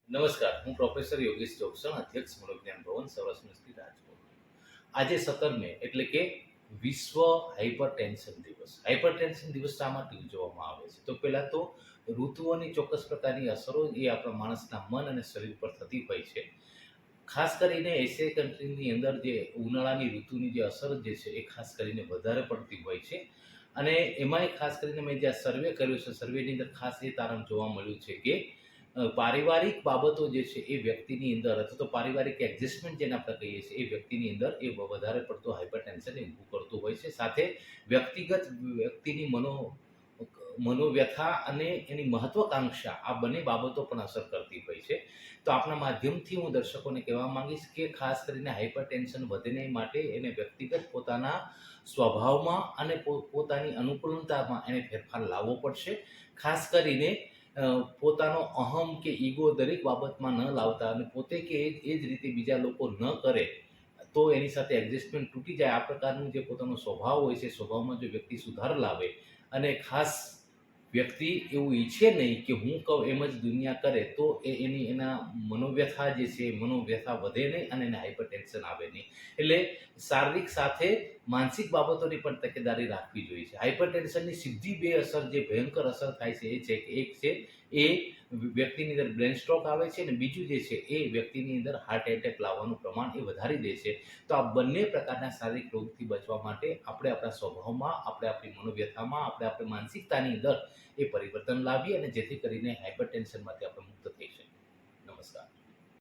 નમસ્કાર, હું પ્રોફેસર યોગેશ ચોકસણ, અધ્યક્ષ મનોવિજ્ઞાન ભવન, સૌરાષ્ટ્ર યુનિવર્સિટી રાજકોટ. આજે 17 મે એટલે કે વિશ્વ હાઇપરટેન્શન દિવસ. હાઇપરટેન્શન દિવસ શા માટે ઉજવવામાં આવે છે? તો પહેલાં તો ઋતુઓની ચોક્કસ પ્રકારની અસરો એ આપણા માણસના મન અને શરીર પર થતી હોય છે. ખાસ કરીને એશિયાઈ કન્ટ્રીની અંદર જે ઉનાળાની ઋતુની જે અસર જે છે એ ખાસ કરીને વધારે પડતી હોય છે. અને એમાંય ખાસ કરીને મેં જે સર્વે કર્યો છે, સર્વેની અંદર ખાસ એ તારણ જોવા મળ્યું છે કે પારિવારિક બાબતો જે છે એ વ્યક્તિની અંદર અથવા તો પારિવારિક એડજસ્ટમેન્ટ જેને આપણે કહીએ છીએ એ વ્યક્તિની અંદર એ વધારે પડતું હાઇપરટેન્શન એ ઊભું કરતું હોય છે. સાથે વ્યક્તિની મનોવ્યથા અને એની મહત્વાકાંક્ષા આ બંને બાબતો પણ અસર કરતી હોય છે. તો આપણા માધ્યમથી હું દર્શકોને કહેવા માંગીશ કે ખાસ કરીને હાઇપરટેન્શન વધે નહીં માટે એને વ્યક્તિગત પોતાના સ્વભાવમાં અને પોતાની અનુકૂળતામાં એને ફેરફાર લાવવો પડશે. ખાસ કરીને પોતાનો અહમ કે ઈગો દરેક બાબતમાં ન લાવતા અને પોતે કે એ જ રીતે બીજા લોકો ન કરે તો એની સાથે એડજસ્ટમેન્ટ તૂટી જાય. આ પ્રકારનું જે પોતાનો સ્વભાવ હોય છે, સ્વભાવમાં જો વ્યક્તિ સુધાર લાવે અને ખાસ વ્યક્તિ એવું ઈચ્છે નહીં કે હું કહું એમ જ દુનિયા કરે, તો એના મનોવ્યથા જે છે મનોવ્યથા વધે નહીં અને એને હાઇપરટેન્શન આવે નહીં. એટલે શારીરિક સાથે માનસિક બાબતોની પણ તકેદારી રાખવી જોઈએ છે. હાઇપરટેન્શનની સીધી બે અસર જે ભયંકર અસર થાય છે એ છે કે એક છે એ વ્યક્તિની અંદર બ્રેન સ્ટ્રોક આવે છે અને બીજું જે છે એ વ્યક્તિની અંદર હાર્ટ એટેક લાવવાનું પ્રમાણ એ વધારી દે છે. તો આ બંને પ્રકારના શારીરિક રોગથી બચવા માટે આપણે આપણા સ્વભાવમાં, આપણી મનોવ્યથામાં, આપણી માનસિકતાની અંદર એ પરિવર્તન લાવીએ અને જેથી કરીને હાઇપરટેન્શનમાંથી આપણે